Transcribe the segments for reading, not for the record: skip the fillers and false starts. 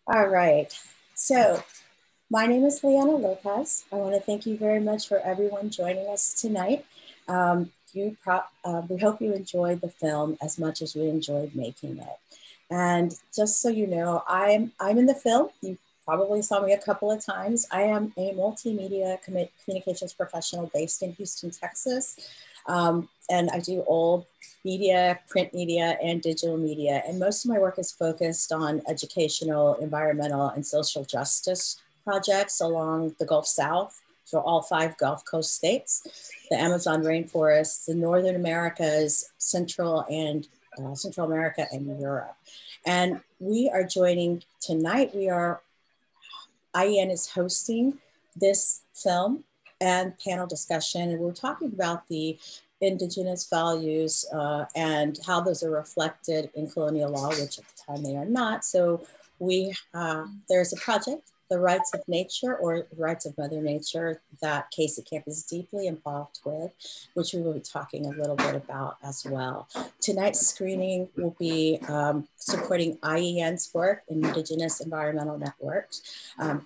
All right. So my name is Leanna Lopez. I want to thank you very much for everyone joining us tonight. We hope you enjoyed the film as much as we enjoyed making it. And just so you know, I'm in the film. You probably saw me a couple of times. I am a multimedia communications professional based in Houston, Texas. And I do old media, print media, and digital media. And most of my work is focused on educational, environmental, and social justice projects along the Gulf South, so all 5 Gulf Coast states, the Amazon rainforests, the Northern Americas, Central America, and Europe. And we are joining tonight. IEN is hosting this film and panel discussion, and we're talking about the Indigenous values and how those are reflected in colonial law, which at the time they are not. So there's a project, The Rights of Nature, or Rights of Mother Nature, that Casey Camp is deeply involved with, which we will be talking a little bit about as well. Tonight's screening will be supporting IEN's work in Indigenous Environmental Networks,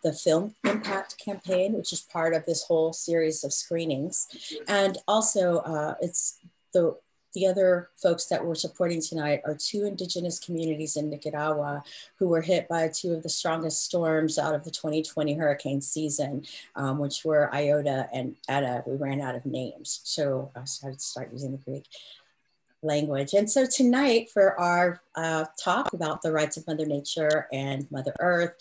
the Film Impact Campaign, which is part of this whole series of screenings. And also it's the other folks that we're supporting tonight are 2 Indigenous communities in Nicaragua who were hit by 2 of the strongest storms out of the 2020 hurricane season, which were Iota and Eta. We ran out of names, so I started to start using the Greek language. And so tonight, for our talk about the rights of Mother Nature and Mother Earth,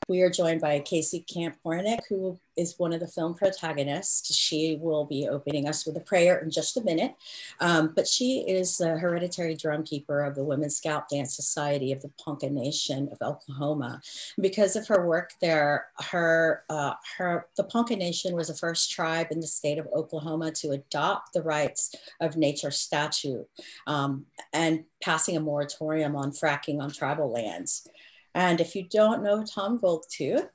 we are joined by Casey Camp Hornick, who is one of the film protagonists. She will be opening us with a prayer in just a minute, but she is the hereditary drumkeeper of the Women's Scout Dance Society of the Ponca Nation of Oklahoma. Because of her work there, the Ponca Nation was the first tribe in the state of Oklahoma to adopt the rights of nature statute and passing a moratorium on fracking on tribal lands. And if you don't know Tom Goldtooth,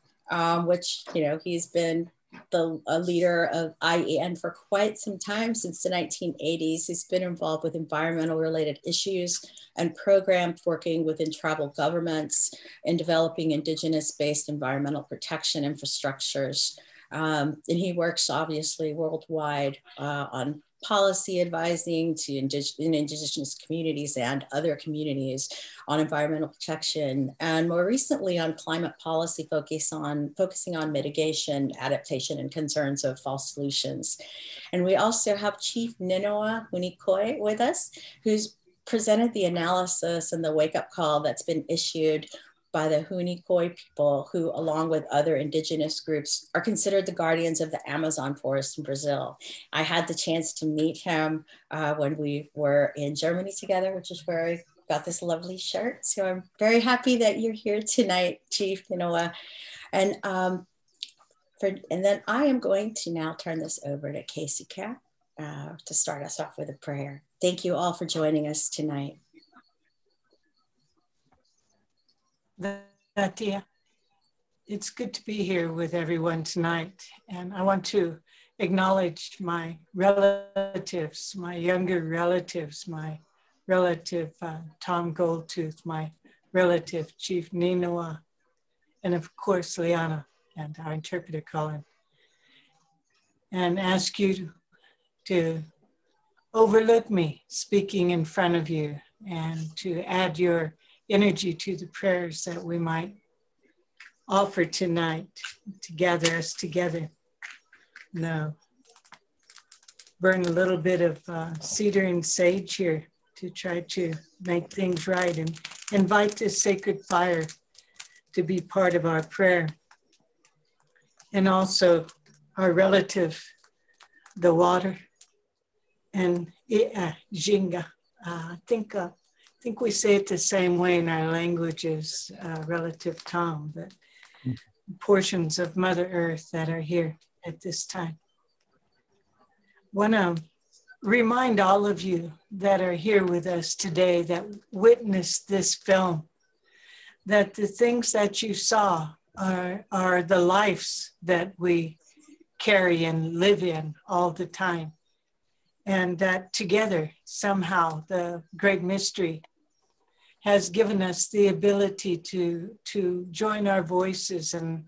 which, he's been a leader of IEN for quite some time, since the 1980s. He's been involved with environmental related issues and programs working within tribal governments in developing indigenous-based environmental protection infrastructures. And he works obviously worldwide on policy advising to indigenous communities and other communities on environmental protection, and more recently on climate policy focusing on mitigation, adaptation, and concerns of false solutions. And we also have Chief Ninoa Hunikoi with us, who's presented the analysis and the wake-up call that's been issued by the Hunikoi people, who, along with other indigenous groups, are considered the guardians of the Amazon forest in Brazil. I had the chance to meet him when we were in Germany together, which is where I got this lovely shirt. So I'm very happy that you're here tonight, Chief Ninoa. And then I am going to now turn this over to Casey Camp to start us off with a prayer. Thank you all for joining us tonight. Natia, it's good to be here with everyone tonight. And I want to acknowledge my relatives, my younger relatives, my relative Tom Goldtooth, my relative Chief Ninoa, and of course Liana and our interpreter Colin. And ask you to overlook me speaking in front of you and to add your energy to the prayers that we might offer tonight to gather us together. Now, burn a little bit of cedar and sage here to try to make things right and invite this sacred fire to be part of our prayer. And also our relative, the water, and Jinga. I think we say it the same way in our languages, relative Tom, but portions of Mother Earth that are here at this time. Want to remind all of you that are here with us today that witnessed this film, that the things that you saw are the lives that we carry and live in all the time. And that together, somehow, the great mystery has given us the ability to join our voices and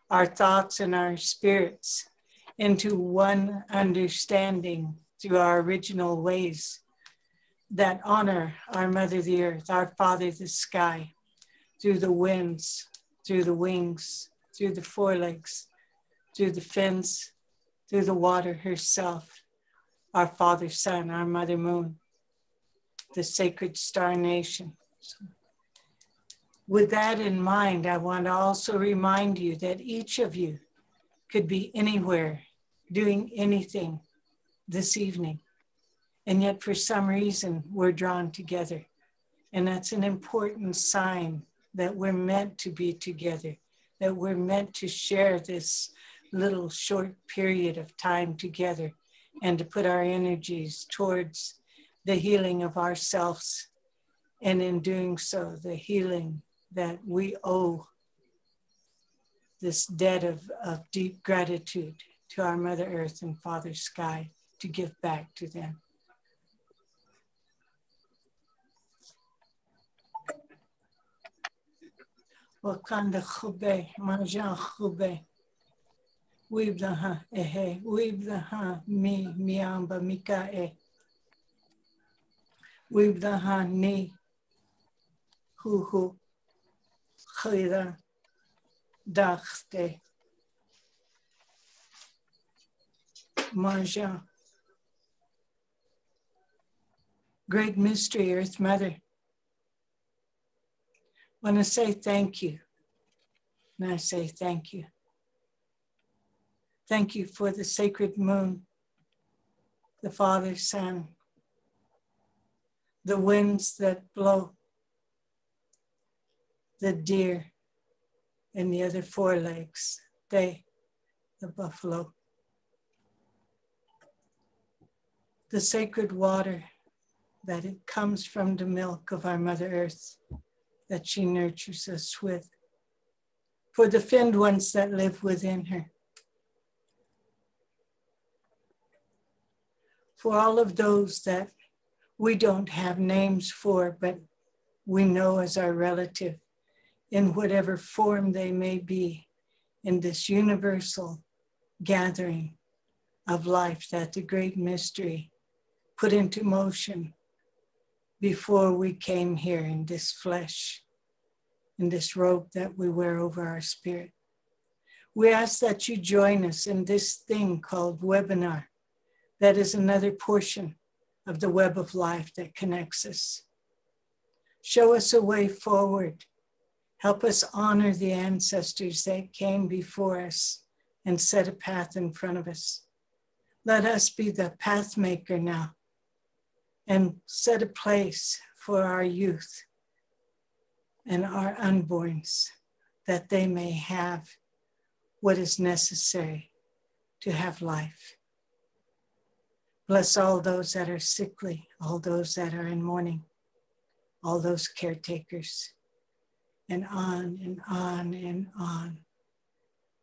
our thoughts and our spirits into one understanding through our original ways that honor our Mother the Earth, our Father the Sky, through the winds, through the wings, through the forelegs, through the fins, through the water herself, our Father Sun, our Mother Moon, the sacred star nation. So, with that in mind, I want to also remind you that each of you could be anywhere doing anything this evening. And yet for some reason, we're drawn together. And that's an important sign that we're meant to be together, that we're meant to share this little short period of time together and to put our energies towards the healing of ourselves. And in doing so, the healing that we owe, this debt of deep gratitude to our Mother Earth and Father Sky to give back to them. Wakanda khube, majan khube. Wibdaha ehe, wibdaha mi miamba mika e. Wibdaha ni huhu khira dachte. Majan. Great mystery, Earth Mother. I want to say thank you. And I say thank you. Thank you for the sacred moon, the Father Sun, the winds that blow, the deer and the other forelegs, they, the buffalo, the sacred water that it comes from the milk of our Mother Earth that she nurtures us with, for the finned ones that live within her, for all of those that we don't have names for, but we know as our relative in whatever form they may be in this universal gathering of life that the great mystery put into motion before we came here in this flesh, in this robe that we wear over our spirit. We ask that you join us in this thing called webinar. That is another portion of the web of life that connects us. Show us a way forward. Help us honor the ancestors that came before us and set a path in front of us. Let us be the path maker now and set a place for our youth and our unborns, that they may have what is necessary to have life. Bless all those that are sickly, all those that are in mourning, all those caretakers, and on and on and on.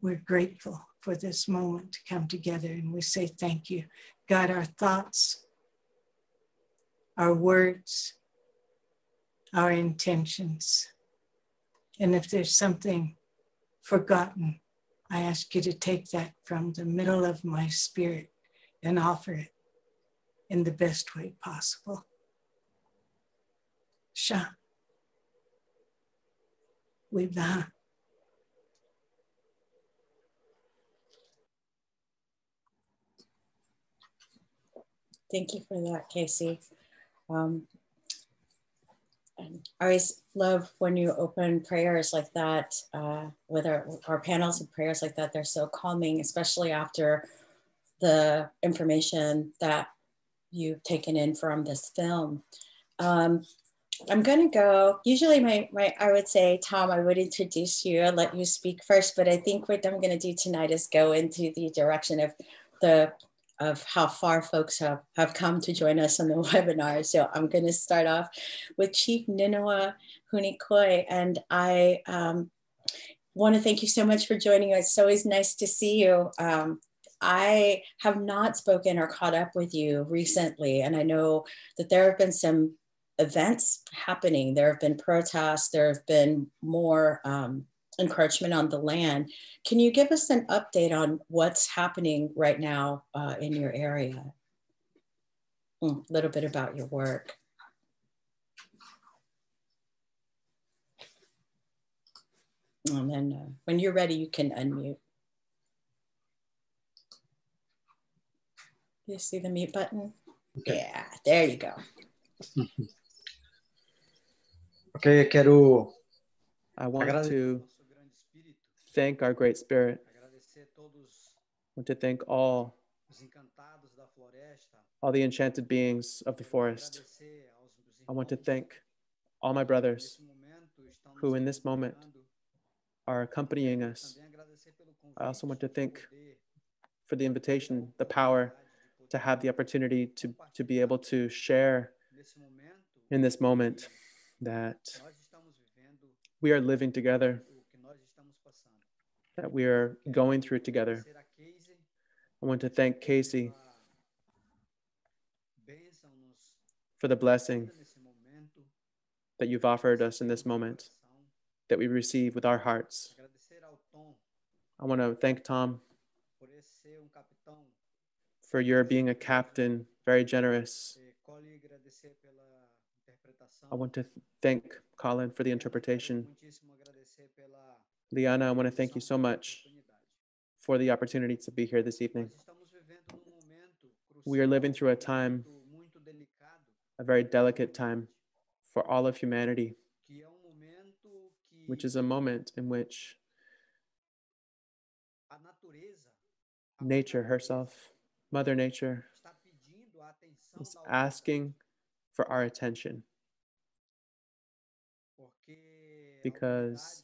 We're grateful for this moment to come together, and we say thank you. God, our thoughts, our words, our intentions. And if there's something forgotten, I ask you to take that from the middle of my spirit and offer it in the best way possible. Sha. Wibdaha. Thank you for that, Casey. I always love when you open prayers like that, with our panels of prayers like that. They're so calming, especially after the information that you've taken in from this film. I'm going to go, usually I would say, Tom, I would introduce you and let you speak first, but I think what I'm going to do tonight is go into the direction of how far folks have come to join us on the webinar. So I'm going to start off with Chief Ninoa Hunikoi. And I want to thank you so much for joining us. It's always nice to see you. I have not spoken or caught up with you recently, and I know that there have been some events happening. There have been protests, there have been more encroachment on the land. Can you give us an update on what's happening right now in your area? A little bit about your work. And then when you're ready, you can unmute. You see the mute button? Okay. Yeah, there you go. Okay, I want to thank our Great Spirit. I want to thank all the enchanted beings of the forest. I want to thank all my brothers who in this moment are accompanying us. I also want to thank for the invitation, the power to have the opportunity to be able to share in this moment that we are living together, that we are going through together. I want to thank Casey for the blessing that you've offered us in this moment, that we receive with our hearts. I want to thank Tom for your being a captain, very generous. I want to thank Colin for the interpretation. Liana, I want to thank you so much for the opportunity to be here this evening. We are living through a time, a very delicate time for all of humanity, which is a moment in which nature herself, Mother Nature, is asking for our attention, because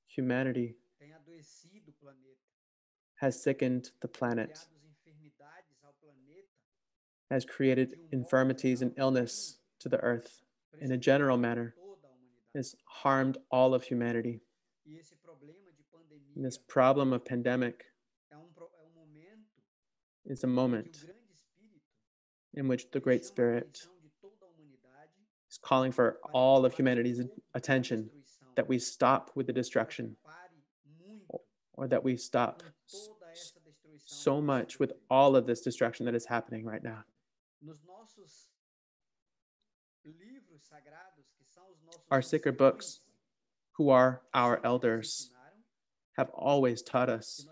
humanity has sickened the planet, has created infirmities and illness to the earth in a general manner, has harmed all of humanity. And this problem of pandemic is a moment in which the Great Spirit is calling for all of humanity's attention, that we stop with the destruction, or that we stop so much with all of this destruction that is happening right now. Our sacred books, who are our elders, have always taught us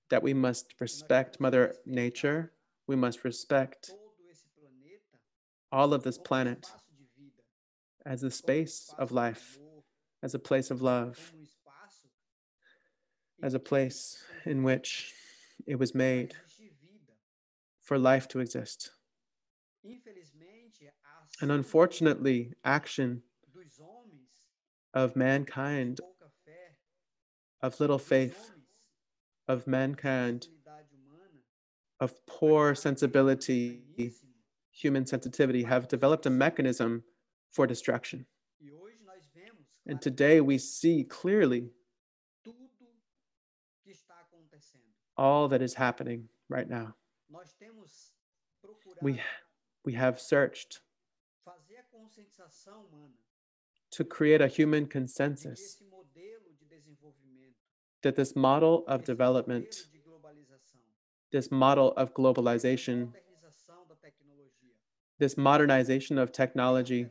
that we must respect Mother Nature, we must respect all of this planet as a space of life, as a place of love, as a place in which it was made for life to exist. And unfortunately, action of mankind, of little faith, of mankind, of poor sensibility, human sensitivity, have developed a mechanism for destruction. And today we see clearly all that is happening right now. We have searched to create a human consensus that this model of development, this model of globalization, this modernization of technology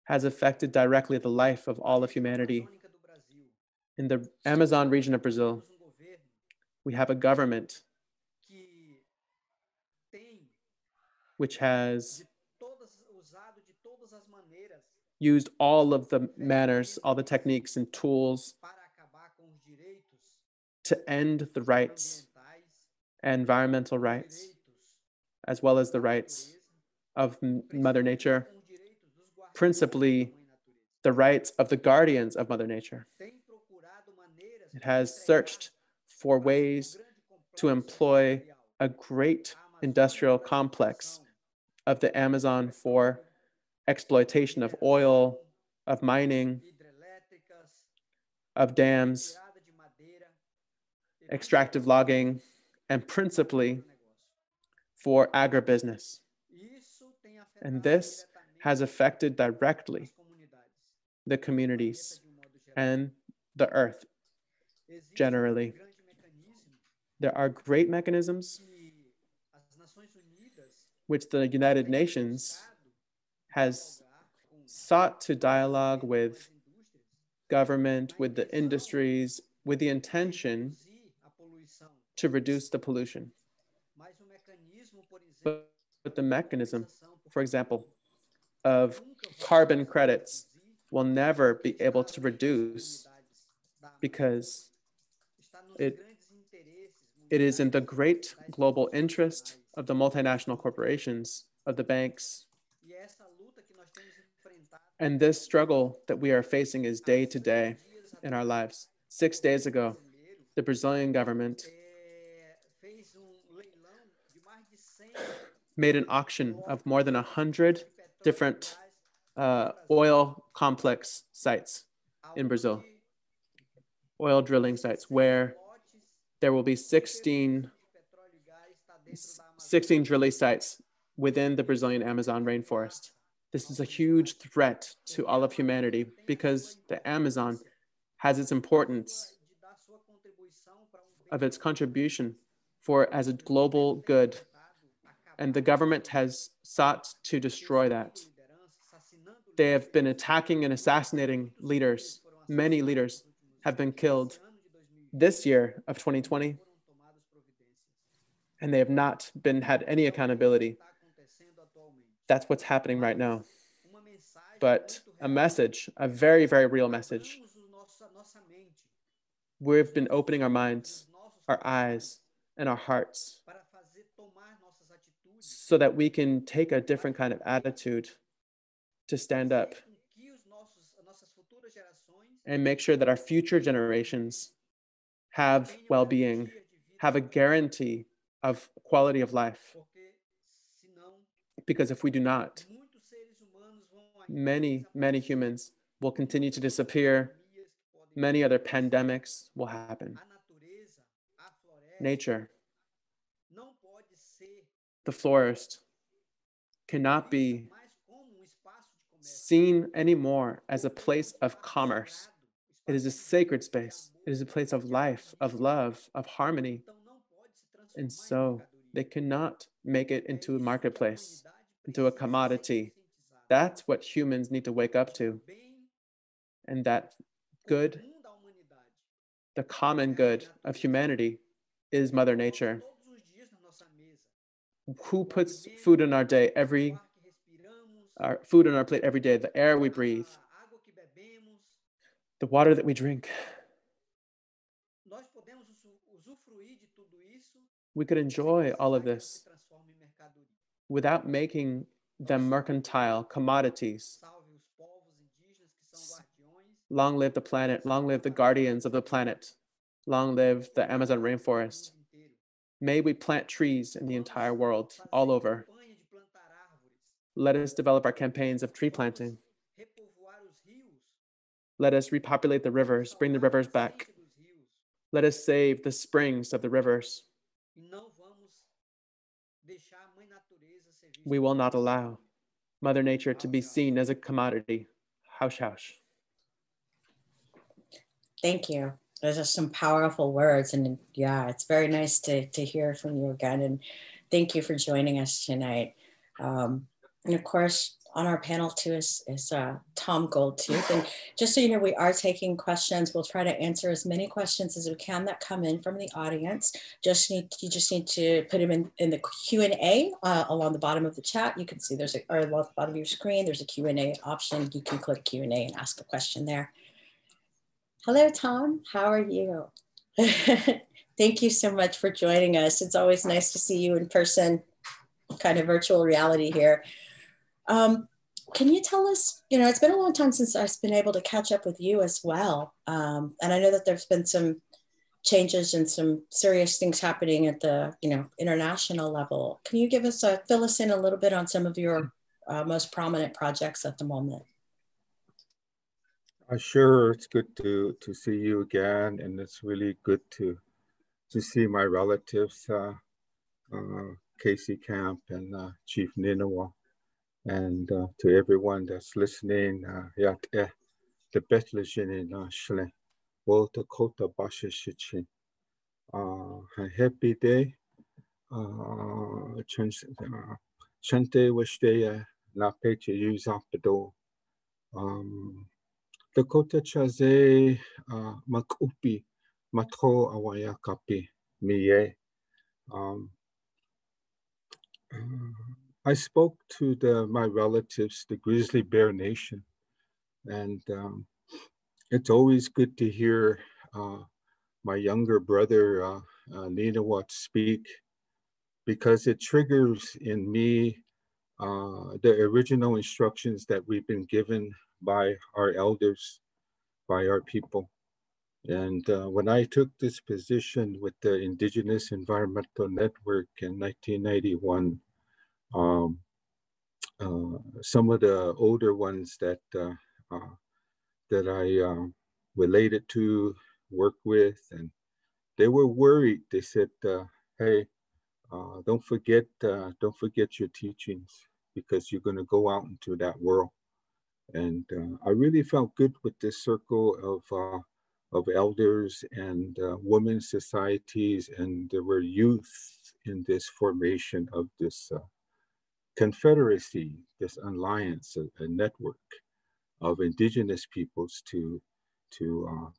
has affected directly the life of all of humanity. In the Amazon region of Brazil, we have a government which has used all of the manners, all the techniques and tools to end the rights, environmental rights, as well as the rights of Mother Nature, principally the rights of the guardians of Mother Nature. It has searched for ways to employ a great industrial complex of the Amazon for exploitation of oil, of mining, of dams, extractive logging, and principally for agribusiness. And this has affected directly the communities and the earth generally. There are great mechanisms which the United Nations has sought to dialogue with government, with the industries, with the intention to reduce the pollution. But the mechanism, for example, of carbon credits will never be able to reduce because it is in the great global interest of the multinational corporations, of the banks. And this struggle that we are facing is day to day in our lives. 6 days ago, the Brazilian government made an auction of more than 100 different oil complex sites in Brazil, oil drilling sites, where there will be 16 drilling sites within the Brazilian Amazon rainforest. This is a huge threat to all of humanity because the Amazon has its importance of its contribution for as a global good. And the government has sought to destroy that. They have been attacking and assassinating leaders. Many leaders have been killed this year of 2020, and they have not had any accountability. That's what's happening right now. But a message, a very, very real message. We've been opening our minds, our eyes, and our hearts so that we can take a different kind of attitude to stand up and make sure that our future generations have well-being, have a guarantee of quality of life. Because if we do not, many, many humans will continue to disappear. Many other pandemics will happen. Nature, the forest, cannot be seen anymore as a place of commerce. It is a sacred space. It is a place of life, of love, of harmony. And so they cannot make it into a marketplace, into a commodity. That's what humans need to wake up to. And that good, the common good of humanity is Mother Nature. Who puts food in our day food on our plate every day, the air we breathe, the water that we drink. We could enjoy all of this without making them mercantile commodities. Long live the planet, long live the guardians of the planet, long live the Amazon rainforest. May we plant trees in the entire world, all over. Let us develop our campaigns of tree planting. Let us repopulate the rivers, bring the rivers back. Let us save the springs of the rivers. We will not allow Mother Nature to be seen as a commodity. Hush, hush. Thank you. Those are some powerful words. And yeah, it's very nice to hear from you again. And thank you for joining us tonight. And of course, on our panel too is Tom Goldtooth. And just so you know, we are taking questions. We'll try to answer as many questions as we can that come in from the audience. You just need to put them in the Q&A along the bottom of the chat. You can see or along the bottom of your screen, there's a Q&A option. You can click Q&A and ask a question there. Hello, Tom. How are you? Thank you so much for joining us. It's always nice to see you in person, kind of virtual reality here. Can you tell us, it's been a long time since I've been able to catch up with you as well. And I know that there's been some changes and some serious things happening at the, international level. Can you fill us in a little bit on some of your most prominent projects at the moment? Sure, it's good to see you again, and it's really good to see my relatives Casey Camp and Chief Ninawa, and to everyone that's listening. The Bethlehem in Shle, World Dakota Basha Shichin. A happy day. Chante Washtea, La Pecha Use Apado. Dakota Chaze, Makupi, Matro Awayakapi, Miye. I spoke to my relatives, the Grizzly Bear Nation, and it's always good to hear my younger brother, Ninawat, speak, because it triggers in me the original instructions that we've been given by our elders, by our people. And when I took this position with the Indigenous Environmental Network in 1991, some of the older ones that I related to, worked with, and they were worried. They said, "Hey, don't forget your teachings, because you're going to go out into that world." And I really felt good with this circle of elders and women's societies, and there were youth in this formation of this confederacy, this alliance, a network of indigenous peoples to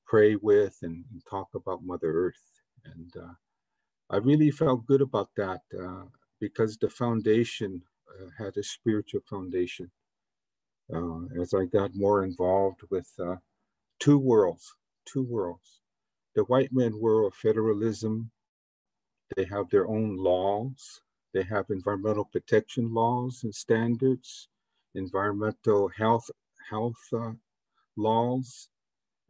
pray with and talk about Mother Earth. And I really felt good about that because the foundation had a spiritual foundation. As I got more involved with two worlds. The white man world of federalism, they have their own laws. They have environmental protection laws and standards, environmental health laws.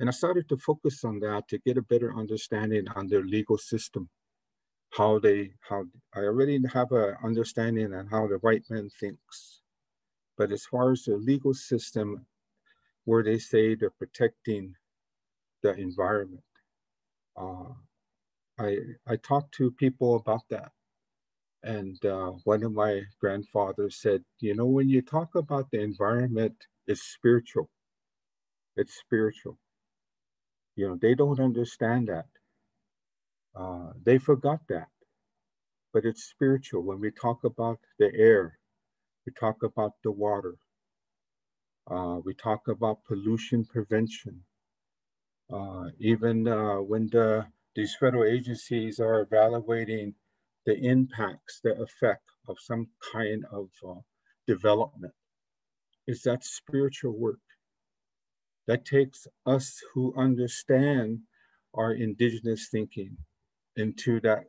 And I started to focus on that to get a better understanding on their legal system. How I already have an understanding on how the white man thinks. But as far as the legal system, where they say they're protecting the environment, I talked to people about that. And one of my grandfathers said, you know, when you talk about the environment, it's spiritual. It's spiritual. You know, they don't understand that. They forgot that. But it's spiritual. When we talk about the air, we talk about the water. We talk about pollution prevention. Even when these federal agencies are evaluating the impacts, the effect of some kind of development, is that spiritual work. That takes us who understand our indigenous thinking into that,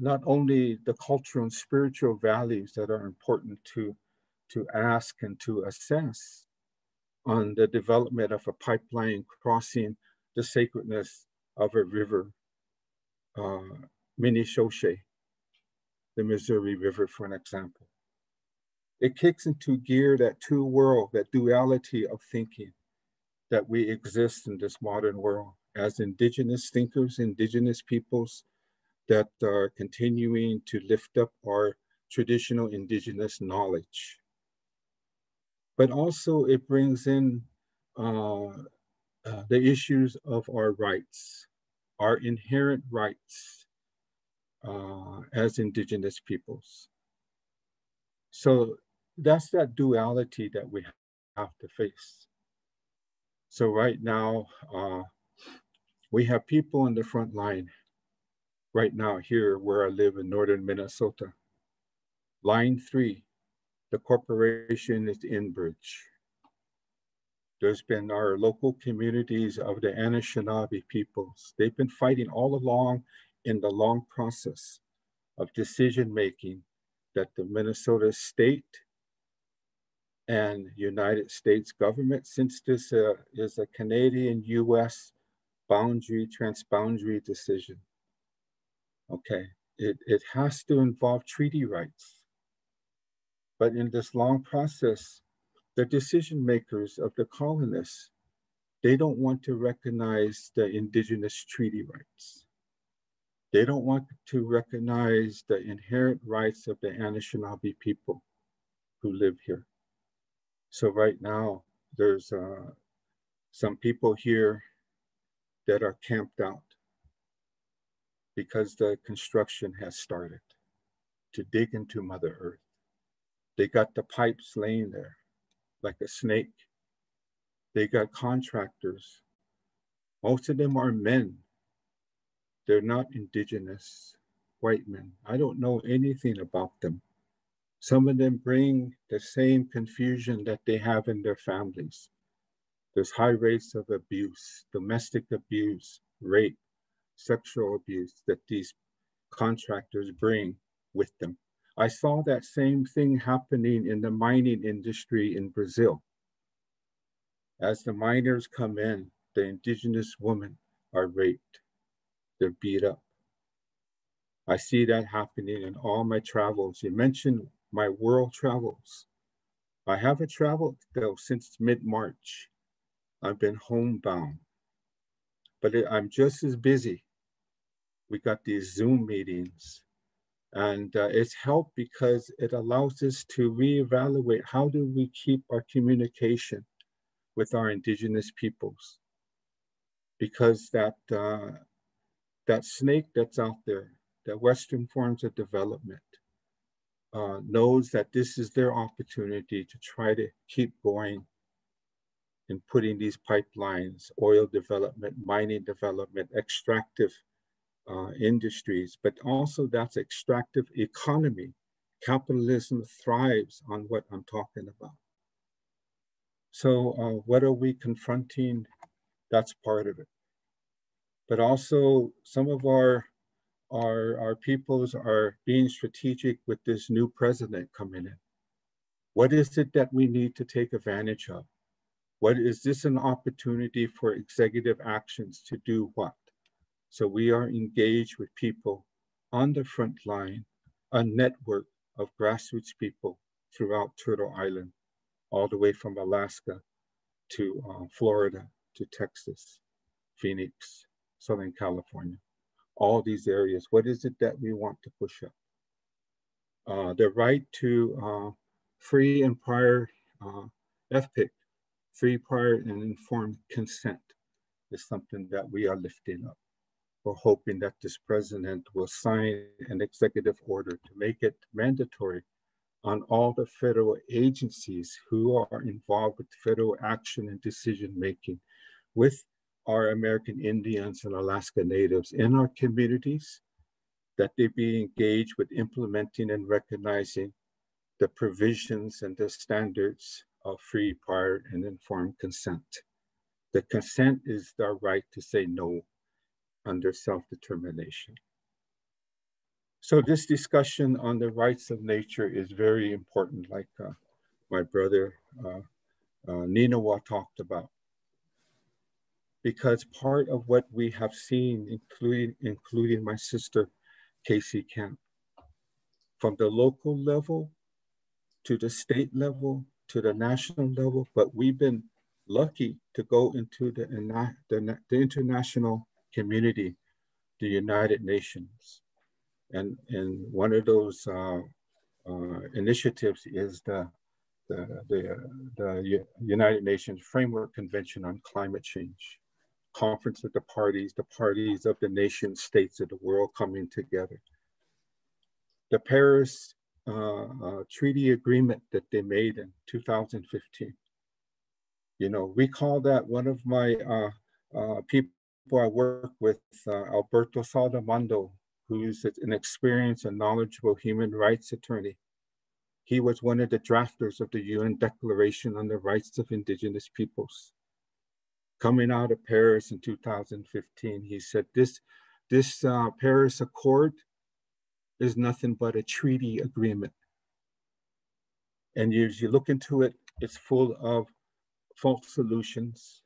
not only the cultural and spiritual values that are important to ask and to assess on the development of a pipeline crossing the sacredness of a river, Minnesota, the Missouri River, for an example. It kicks into gear that two world, that duality of thinking that we exist in this modern world as indigenous thinkers, indigenous peoples that are continuing to lift up our traditional indigenous knowledge. But also it brings in the issues of our rights, our inherent rights as indigenous peoples. So that's that duality that we have to face. So right now, we have people on the front line right now here where I live in northern Minnesota. Line 3, the corporation is Enbridge. There's been our local communities of the Anishinaabe peoples. They've been fighting all along in the long process of decision-making that the Minnesota state and United States government, since this is a Canadian-US transboundary decision, okay, it has to involve treaty rights. But in this long process, the decision makers of the colonists, they don't want to recognize the indigenous treaty rights. They don't want to recognize the inherent rights of the Anishinaabe people who live here. So right now, there's some people here that are camped out because the construction has started to dig into Mother Earth. They got the pipes laying there like a snake. They got contractors. Most of them are men. They're not indigenous white men. I don't know anything about them. Some of them bring the same confusion that they have in their families. There's high rates of abuse, domestic abuse, rape, sexual abuse that these contractors bring with them. I saw that same thing happening in the mining industry in Brazil. As the miners come in, the indigenous women are raped. They're beat up. I see that happening in all my travels. You mentioned my world travels. I haven't traveled though since mid-March. I've been homebound, but I'm just as busy. We got these Zoom meetings, and it's helped because it allows us to reevaluate how do we keep our communication with our indigenous peoples. Because that snake that's out there, that Western forms of development, knows that this is their opportunity to try to keep going in putting these pipelines, oil development, mining development, extractive industries, but also that's extractive economy. Capitalism thrives on what I'm talking about. So what are we confronting? That's part of it. But also some of our peoples are being strategic with this new president coming in. What is it that we need to take advantage of? What is this an opportunity for executive actions to do what? So we are engaged with people on the front line, a network of grassroots people throughout Turtle Island, all the way from Alaska to Florida, to Texas, Phoenix, Southern California, all these areas. What is it that we want to push up? The right to free and prior FPIC, free, prior, and informed consent is something that we are lifting up. We're hoping that this president will sign an executive order to make it mandatory on all the federal agencies who are involved with federal action and decision-making with our American Indians and Alaska Natives in our communities, that they be engaged with implementing and recognizing the provisions and the standards of free, prior, and informed consent. The consent is our right to say no under self-determination. So this discussion on the rights of nature is very important, like my brother Ninawa talked about. Because part of what we have seen, including my sister, Casey Camp, from the local level to the state level to the national level, but we've been lucky to go into the international community, the United Nations. And one of those initiatives is the United Nations Framework Convention on Climate Change. Conference of the parties of the nation states of the world coming together. The Paris Treaty Agreement that they made in 2015. You know, we call that, one of my people I work with, Alberto Saldamondo, who's an experienced and knowledgeable human rights attorney. He was one of the drafters of the UN Declaration on the Rights of Indigenous Peoples. Coming out of Paris in 2015, he said, this Paris Accord is nothing but a treaty agreement. And as you look into it, it's full of false solutions,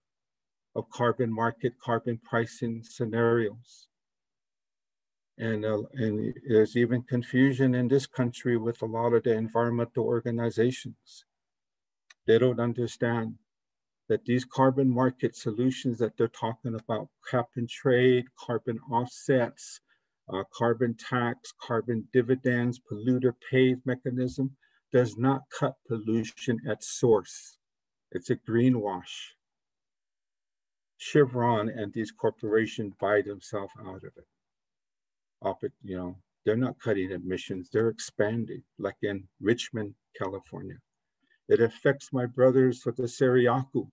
of carbon market, carbon pricing scenarios. And there's even confusion in this country with a lot of the environmental organizations. They don't understand that these carbon market solutions that they're talking about, cap and trade, carbon offsets, carbon tax, carbon dividends, polluter pays mechanism does not cut pollution at source. It's a greenwash. Chevron and these corporations buy themselves out of it. They're not cutting emissions, they're expanding, like in Richmond, California. It affects my brothers for the Sariaku.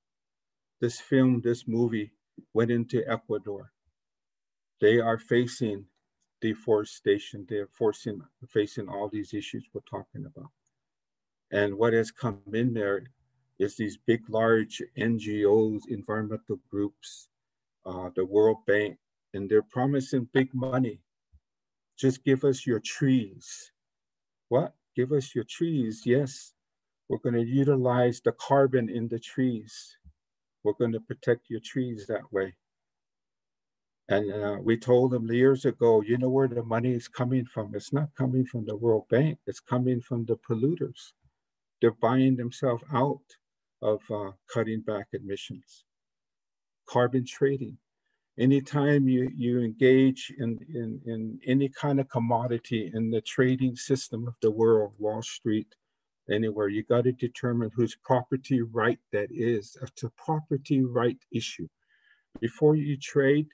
This movie went into Ecuador. They are facing deforestation. They're facing all these issues we're talking about. And what has come in there is these big, large NGOs, environmental groups, the World Bank, and they're promising big money. Just give us your trees. What? Give us your trees? Yes. We're going to utilize the carbon in the trees. We're going to protect your trees that way. And we told them years ago, you know where the money is coming from? It's not coming from the World Bank. It's coming from the polluters. They're buying themselves out of cutting back emissions. Carbon trading. Anytime you engage in any kind of commodity in the trading system of the world, Wall Street, anywhere, you got to determine whose property right that is. It's a property right issue. Before you trade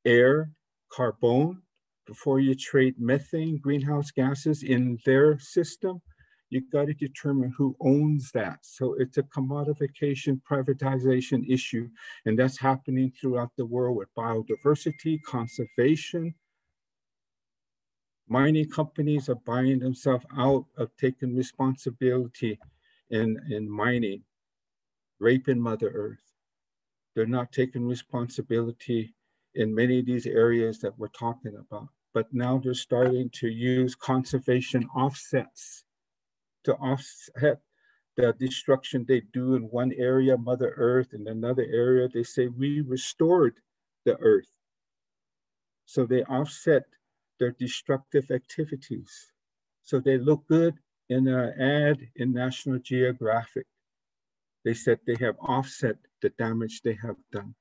air, carbon, before you trade methane, greenhouse gases in their system, you got to determine who owns that. So it's a commodification, privatization issue, and that's happening throughout the world with biodiversity, conservation. Mining companies are buying themselves out of taking responsibility in mining, raping Mother Earth. They're not taking responsibility in many of these areas that we're talking about. But now they're starting to use conservation offsets to offset the destruction they do in one area, Mother Earth, in another area, they say we restored the Earth. So they offset their destructive activities. So they look good in an ad in National Geographic. They said they have offset the damage they have done.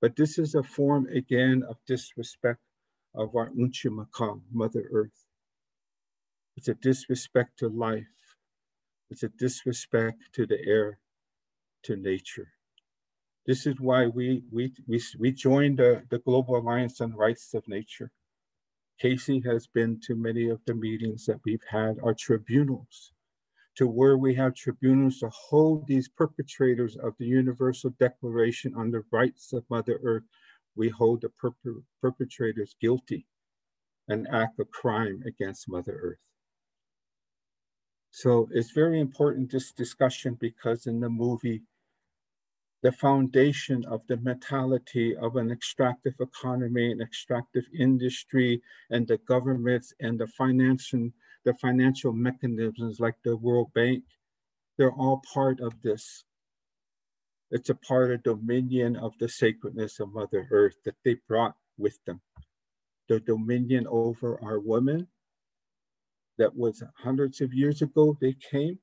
But this is a form, again, of disrespect of our Unchimakam, Mother Earth. It's a disrespect to life. It's a disrespect to the air, to nature. This is why we joined the Global Alliance on Rights of Nature. Casey has been to many of the meetings that we've had, our tribunals, to where we have tribunals to hold these perpetrators of the Universal Declaration on the Rights of Mother Earth. We hold the perpetrators guilty, an act of crime against Mother Earth. So it's very important, this discussion, because in the movie, the foundation of the mentality of an extractive economy, an extractive industry, and the governments and the financial mechanisms like the World Bank, they're all part of this. It's a part of dominion of the sacredness of Mother Earth that they brought with them. The dominion over our women, that was hundreds of years ago they came,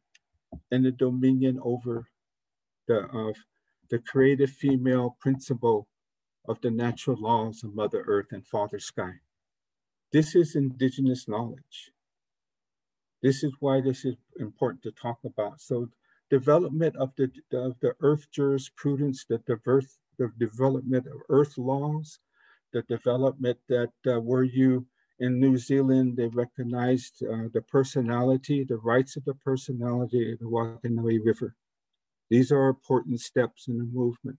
and the dominion over the creative female principle of the natural laws of Mother Earth and Father Sky. This is indigenous knowledge. This is why this is important to talk about. So development of the earth jurisprudence, the development of earth laws, the development that were you in New Zealand, they recognized the personality, the rights of the personality of the Waikanae River. These are important steps in the movement.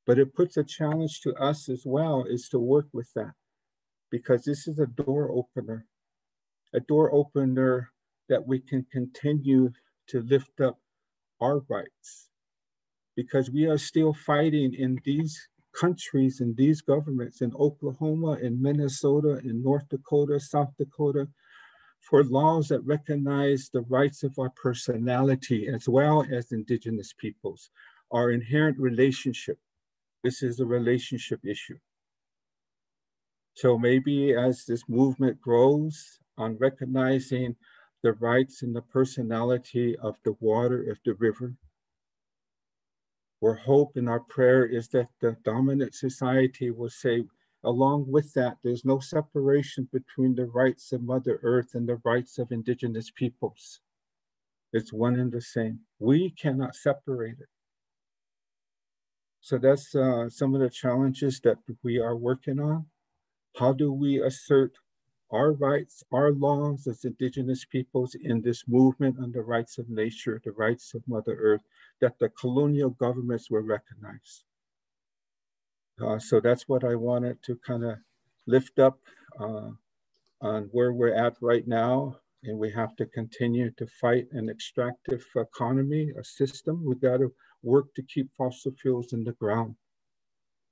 But it puts a challenge to us as well, is to work with that, because this is a door opener that we can continue to lift up our rights, because we are still fighting in these countries and these governments in Oklahoma, in Minnesota, in North Dakota, South Dakota, for laws that recognize the rights of our personality as well as indigenous peoples, our inherent relationship. This is a relationship issue. So maybe as this movement grows on recognizing the rights and the personality of the water, of the river, our hope and our prayer is that the dominant society will say, Along with that, there's no separation between the rights of Mother Earth and the rights of indigenous peoples. It's one and the same. We cannot separate it. So that's some of the challenges that we are working on. How do we assert our rights, our laws as indigenous peoples in this movement on the rights of nature, the rights of Mother Earth, that the colonial governments will recognize? So that's what I wanted to kind of lift up on where we're at right now. And we have to continue to fight an extractive economy, a system. We got to work to keep fossil fuels in the ground.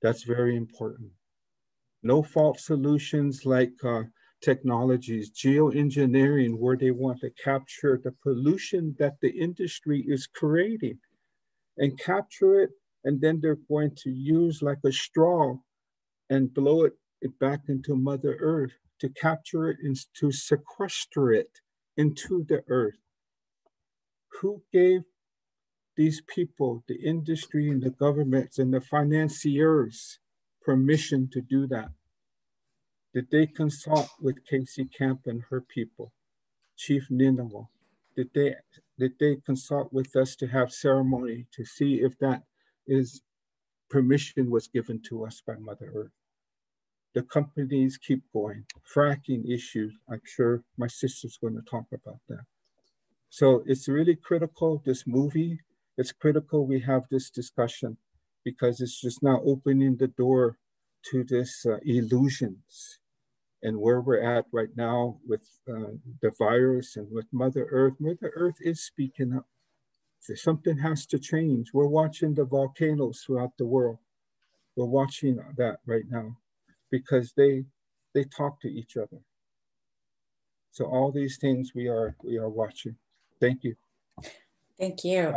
That's very important. No fault solutions like technologies, geoengineering, where they want to capture the pollution that the industry is creating and capture it. And then they're going to use like a straw and blow it back into Mother Earth to capture it and to sequester it into the earth. Who gave these people, the industry and the governments and the financiers, permission to do that? Did they consult with Casey Camp and her people, Chief Nineveh? Did they consult with us to have ceremony to see if that is permission was given to us by Mother Earth? The companies keep going. Fracking issues, I'm sure my sister's going to talk about that. So it's really critical, this movie, it's critical we have this discussion because it's just now opening the door to this illusions and where we're at right now with the virus and with Mother Earth. Mother Earth is speaking up. So something has to change. We're watching the volcanoes throughout the world. We're watching that right now because they talk to each other. So all these things we are watching. Thank you. Thank you.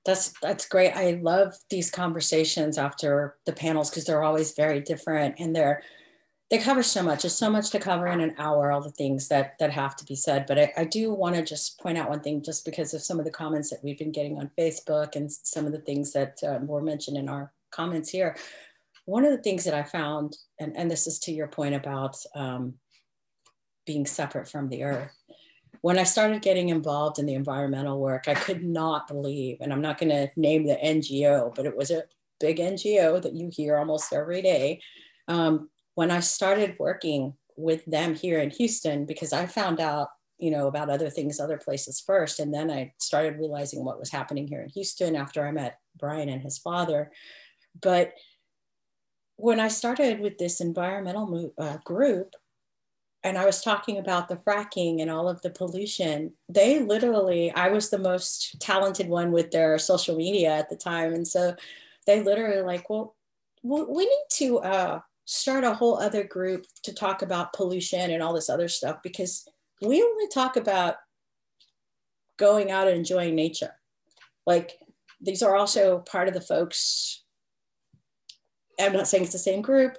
That's great. I love these conversations after the panels because they're always very different and they cover so much. There's so much to cover in an hour, all the things that have to be said. But I do want to just point out one thing, just because of some of the comments that we've been getting on Facebook and some of the things that were mentioned in our comments here. One of the things that I found, and this is to your point about being separate from the earth. When I started getting involved in the environmental work, I could not believe, and I'm not going to name the NGO, but it was a big NGO that you hear almost every day. When I started working with them here in Houston, because I found out, about other things, other places first. And then I started realizing what was happening here in Houston after I met Brian and his father. But when I started with this environmental group, and I was talking about the fracking and all of the pollution, they literally, I was the most talented one with their social media at the time. And so they literally like, well, we need to start a whole other group to talk about pollution and all this other stuff, because we only talk about going out and enjoying nature. Like, these are also part of the folks, I'm not saying it's the same group,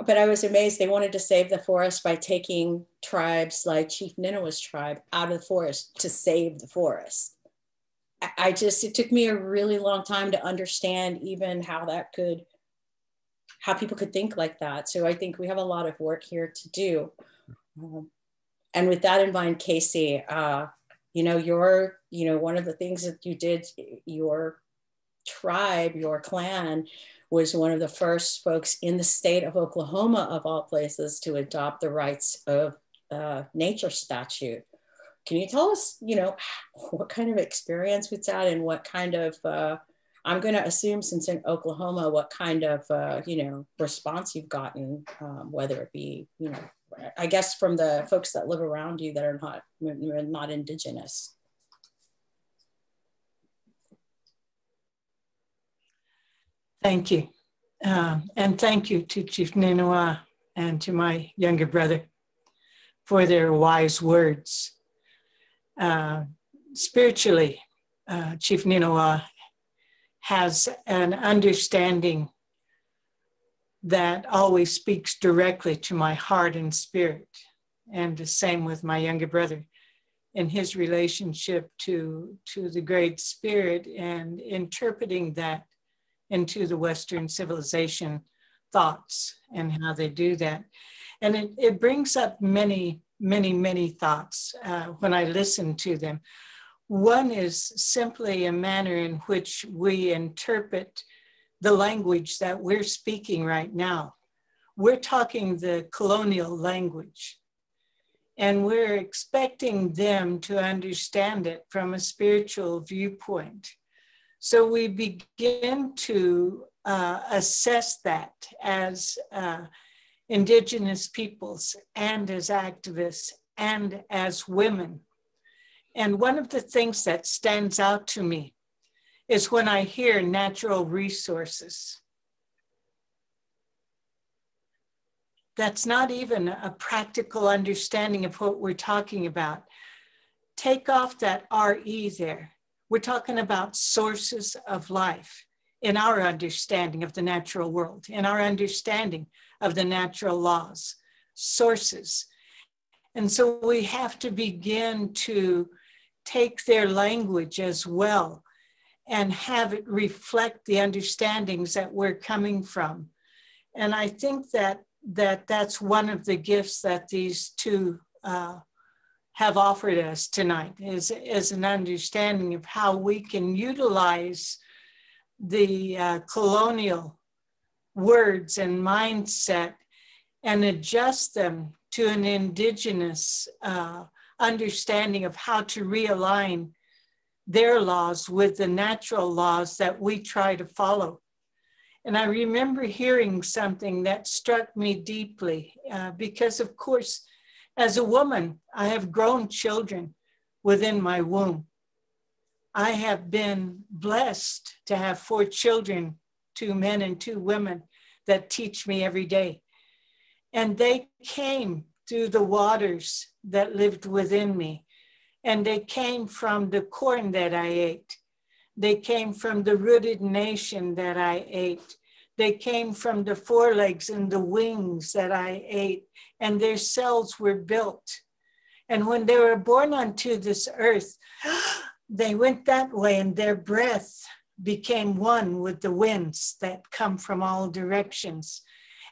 but I was amazed. They wanted to save the forest by taking tribes like Chief Nineveh's tribe out of the forest to save the forest. It took me a really long time to understand even how people could think like that. So I think we have a lot of work here to do. And with that in mind, Casey, one of the things that you did, your tribe, your clan, was one of the first folks in the state of Oklahoma, of all places, to adopt the rights of nature statute. Can you tell us, what kind of experience with that, and what kind of, I'm going to assume, since in Oklahoma, what kind of, response you've gotten, whether it be, I guess from the folks that live around you that are not indigenous. Thank you. And thank you to Chief Nineveh and to my younger brother for their wise words. Spiritually, Chief Nineveh has an understanding that always speaks directly to my heart and spirit. And the same with my younger brother in his relationship to the Great Spirit and interpreting that into the Western civilization, thoughts and how they do that. And it brings up many, many, many thoughts when I listen to them. One is simply a manner in which we interpret the language that we're speaking right now. We're talking the colonial language, and we're expecting them to understand it from a spiritual viewpoint. So we begin to assess that as Indigenous peoples and as activists and as women. And one of the things that stands out to me is when I hear natural resources. That's not even a practical understanding of what we're talking about. Take off that RE there. We're talking about sources of life in our understanding of the natural world, in our understanding of the natural laws, sources. And so we have to begin to take their language as well and have it reflect the understandings that we're coming from. And I think that's one of the gifts that these two have offered us tonight, is an understanding of how we can utilize the colonial words and mindset and adjust them to an indigenous understanding of how to realign their laws with the natural laws that we try to follow. And I remember hearing something that struck me deeply because, of course, as a woman, I have grown children within my womb. I have been blessed to have 4 children, 2 men and 2 women that teach me every day. And they came through the waters that lived within me. And they came from the corn that I ate. They came from the rooted nation that I ate. They came from the forelegs and the wings that I ate, and their cells were built. And when they were born onto this earth, they went that way, and their breath became one with the winds that come from all directions.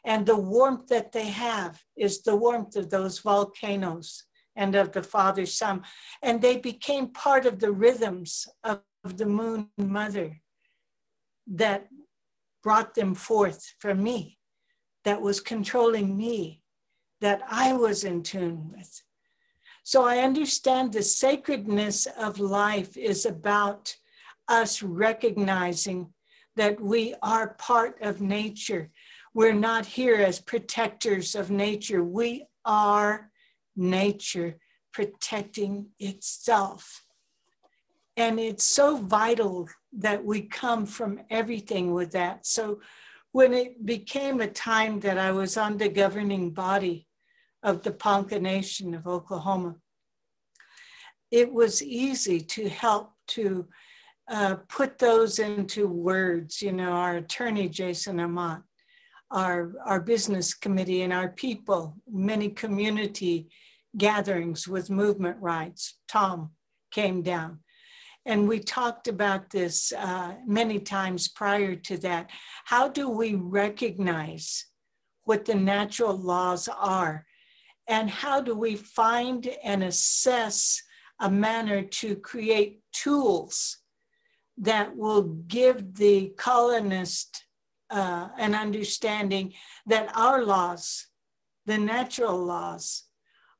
And the warmth that they have is the warmth of those volcanoes and of the Father Son. And they became part of the rhythms of the Moon Mother that brought them forth from me, that was controlling me, that I was in tune with. So I understand the sacredness of life is about us recognizing that we are part of nature. We're not here as protectors of nature. We are nature protecting itself. And it's so vital that we come from everything with that. So when it became a time that I was on the governing body of the Ponca Nation of Oklahoma, it was easy to help to put those into words. You know, our attorney, Jason Amott, our business committee, and our people, many community gatherings with movement rights. Tom came down. And we talked about this many times prior to that. How do we recognize what the natural laws are? And how do we find and assess a manner to create tools that will give the colonist an understanding that our laws, the natural laws,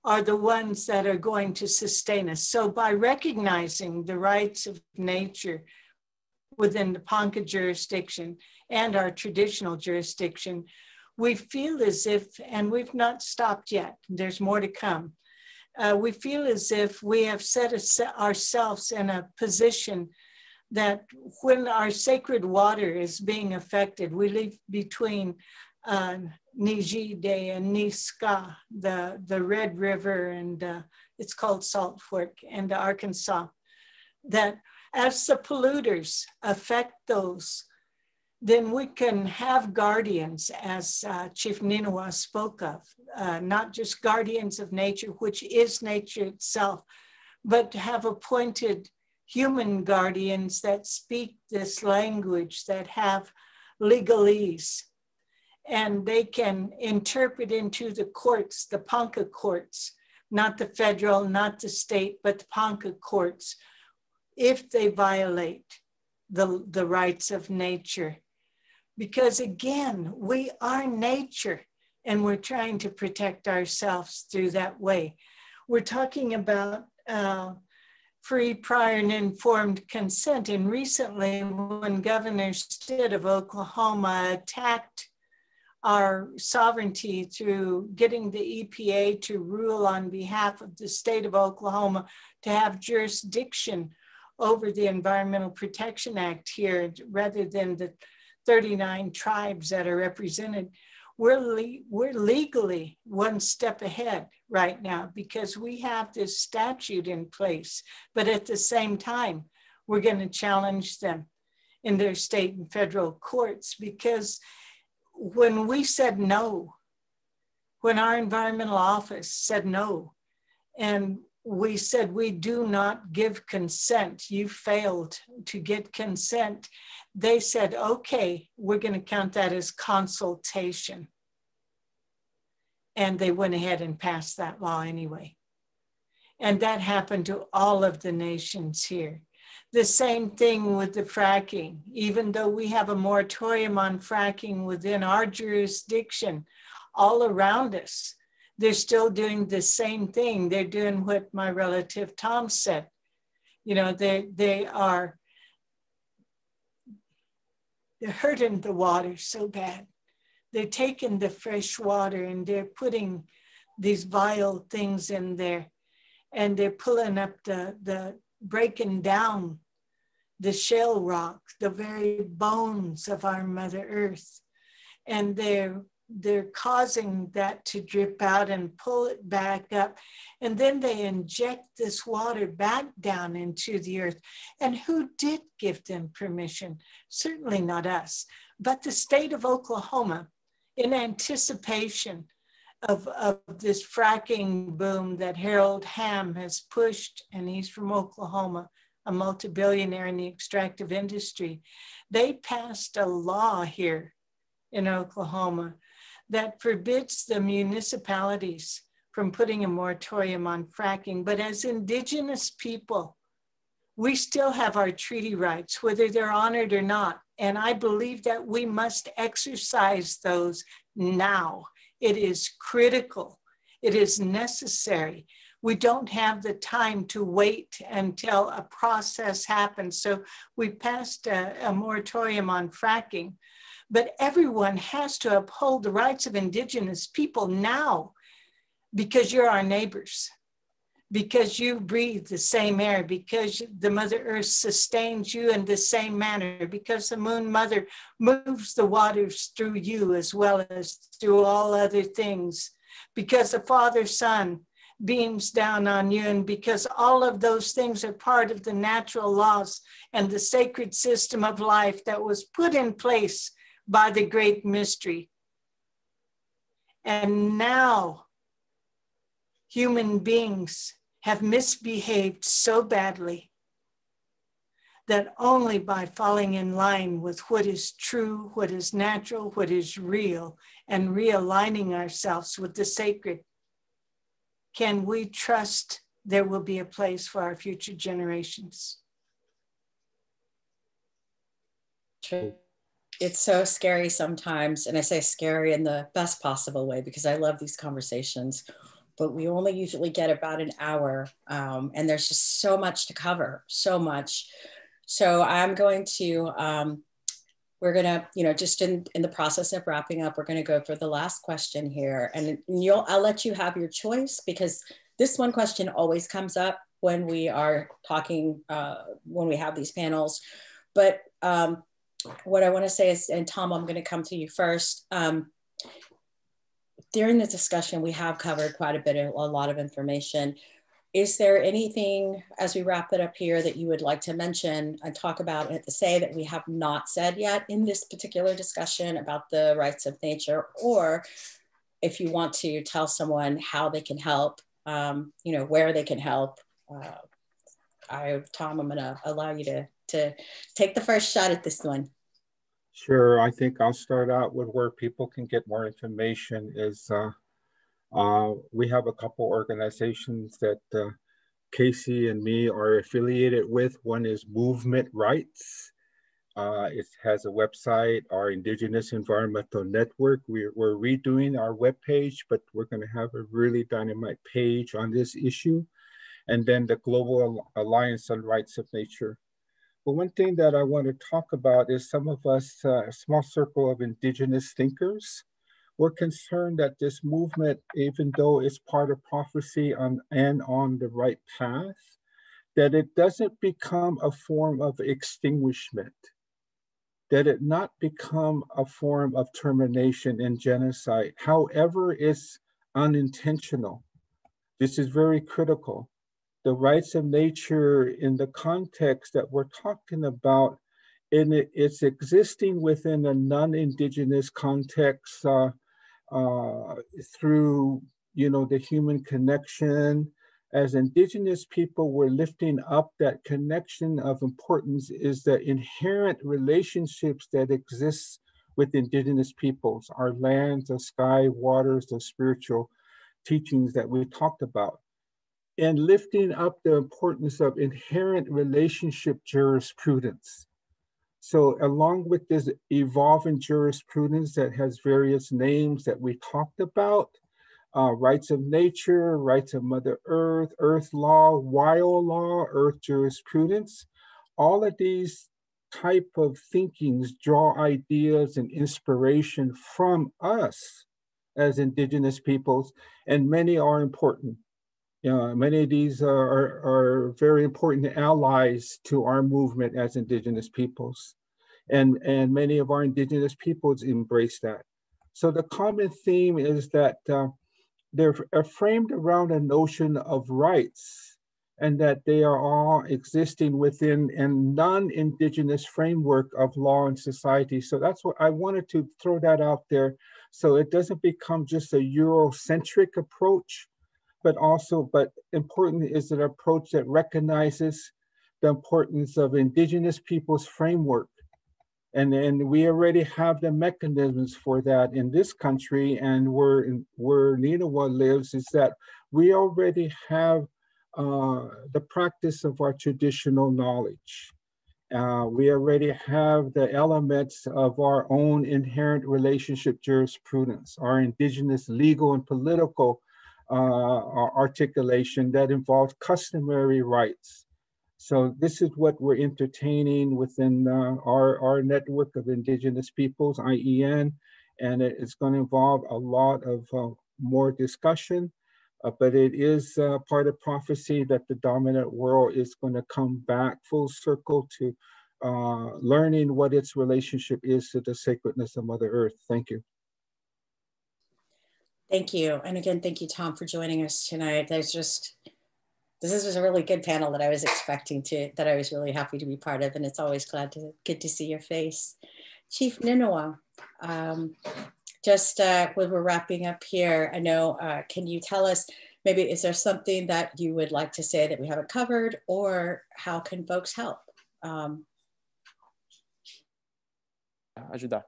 are the ones that are going to sustain us. So by recognizing the rights of nature within the Ponca jurisdiction and our traditional jurisdiction, we feel as if, and we've not stopped yet, there's more to come, we feel as if we have set ourselves in a position that when our sacred water is being affected, we live between Nijide and Niska, the Red River, and it's called Salt Fork, and Arkansas, that as the polluters affect those, then we can have guardians, as Chief Ninawa spoke of, not just guardians of nature, which is nature itself, but to have appointed human guardians that speak this language, that have legalese. and they can interpret into the courts, the Ponca courts, not the federal, not the state, but the Ponca courts, if they violate the rights of nature. Because again, we are nature, and we're trying to protect ourselves through that way. We're talking about free, prior, and informed consent. And recently, when Governor Stitt of Oklahoma attacked our sovereignty through getting the EPA to rule on behalf of the state of Oklahoma to have jurisdiction over the Environmental Protection Act here, rather than the 39 tribes that are represented, we're legally one step ahead right now because we have this statute in place. But at the same time, we're going to challenge them in their state and federal courts, because when we said no, when our environmental office said no, and we said, we do not give consent, you failed to get consent, they said, okay, we're going to count that as consultation. And they went ahead and passed that law anyway. And that happened to all of the nations here. The same thing with the fracking. Even though we have a moratorium on fracking within our jurisdiction, all around us, they're still doing the same thing. They're doing what my relative Tom said. You know, they're hurting the water so bad. They're taking the fresh water and they're putting these vile things in there, and they're pulling up breaking down the shale rock, the very bones of our Mother Earth. And they're causing that to drip out and pull it back up. And then they inject this water back down into the earth. And who did give them permission? Certainly not us, but the state of Oklahoma, in anticipation of this fracking boom that Harold Hamm has pushed, and he's from Oklahoma, a multi-billionaire in the extractive industry. They passed a law here in Oklahoma that forbids the municipalities from putting a moratorium on fracking. But as Indigenous people, we still have our treaty rights, whether they're honored or not. And I believe that we must exercise those now. It is critical. It is necessary. We don't have the time to wait until a process happens. So we passed a moratorium on fracking. But everyone has to uphold the rights of Indigenous people now, because you're our neighbors, because you breathe the same air, because the Mother Earth sustains you in the same manner, because the Moon Mother moves the waters through you as well as through all other things, because the Father Son beams down on you, and because all of those things are part of the natural laws and the sacred system of life that was put in place by the great mystery. And now human beings have misbehaved so badly that only by falling in line with what is true, what is natural, what is real, and realigning ourselves with the sacred, can we trust there will be a place for our future generations. True. It's so scary sometimes, and I say scary in the best possible way because I love these conversations, but we only usually get about an hour, and there's just so much to cover, so much. So I'm going to, we're gonna, just in the process of wrapping up, we're gonna go for the last question here, and I'll let you have your choice, because this one question always comes up when we are talking, when we have these panels. But what I want to say is, and Tom, I'm going to come to you first. During the discussion, we have covered quite a lot of information. Is there anything, as we wrap it up here, that you would like to mention and talk about and to say that we have not said yet in this particular discussion about the rights of nature? Or if you want to tell someone how they can help, where they can help. Tom, I'm going to allow you to take the first shot at this one. Sure. I think I'll start out with where people can get more information is we have a couple organizations that Casey and me are affiliated with. One is Movement Rights. It has a website, our Indigenous Environmental Network. We're redoing our webpage, but we're going to have a really dynamite page on this issue. And then the Global Alliance on Rights of Nature. But one thing that I want to talk about is some of us, a small circle of Indigenous thinkers, we're concerned that this movement, even though it's part of prophecy and on the right path, that it doesn't become a form of extinguishment, that it not become a form of termination and genocide. However, it's unintentional. This is very critical. The rights of nature in the context that we're talking about, it's existing within a non-Indigenous context through, the human connection. As Indigenous people, we're lifting up that connection of importance is the inherent relationships that exist with Indigenous peoples, our lands, the sky, waters, the spiritual teachings that we talked about. And lifting up the importance of inherent relationship jurisprudence. So along with this evolving jurisprudence that has various names that we talked about, rights of nature, rights of Mother Earth, earth law, wild law, earth jurisprudence, all of these type of thinkings draw ideas and inspiration from us as Indigenous peoples, and many are important. Many of these are very important allies to our movement as Indigenous peoples. And many of our Indigenous peoples embrace that. So the common theme is that they're framed around a notion of rights, and that they are all existing within a non-Indigenous framework of law and society. So that's what I wanted to throw that out there, so it doesn't become just a Eurocentric approach, but important is an approach that recognizes the importance of Indigenous peoples' framework. And we already have the mechanisms for that in this country, and where Ninawa lives is that we already have the practice of our traditional knowledge. We already have the elements of our own inherent relationship jurisprudence, our Indigenous legal and political articulation that involves customary rights. So this is what we're entertaining within our network of Indigenous peoples, IEN, and it's going to involve a lot of more discussion, but it is part of prophecy that the dominant world is going to come back full circle to learning what its relationship is to the sacredness of Mother Earth. Thank you. Thank you. And again, thank you, Tom, for joining us tonight. This is a really good panel that I was that I was really happy to be part of. And it's always good to see your face. Chief Ninawa, when we're wrapping up here, I know, can you tell us, maybe is there something that you would like to say that we haven't covered, or how can folks help? Ajudar.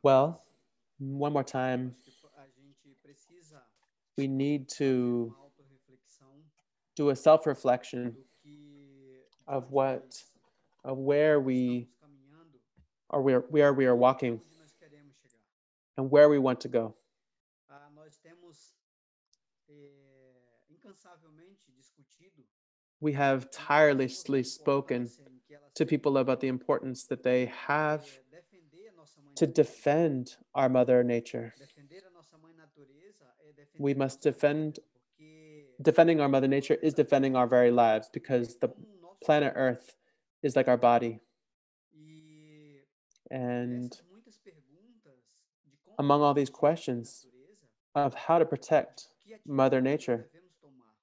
Well, one more time, we need to do a self-reflection of where we are walking and where we want to go. We have tirelessly spoken to people about the importance that they have to defend our Mother Nature. We must defending our Mother Nature is defending our very lives, because the planet Earth is like our body. And among all these questions of how to protect Mother Nature,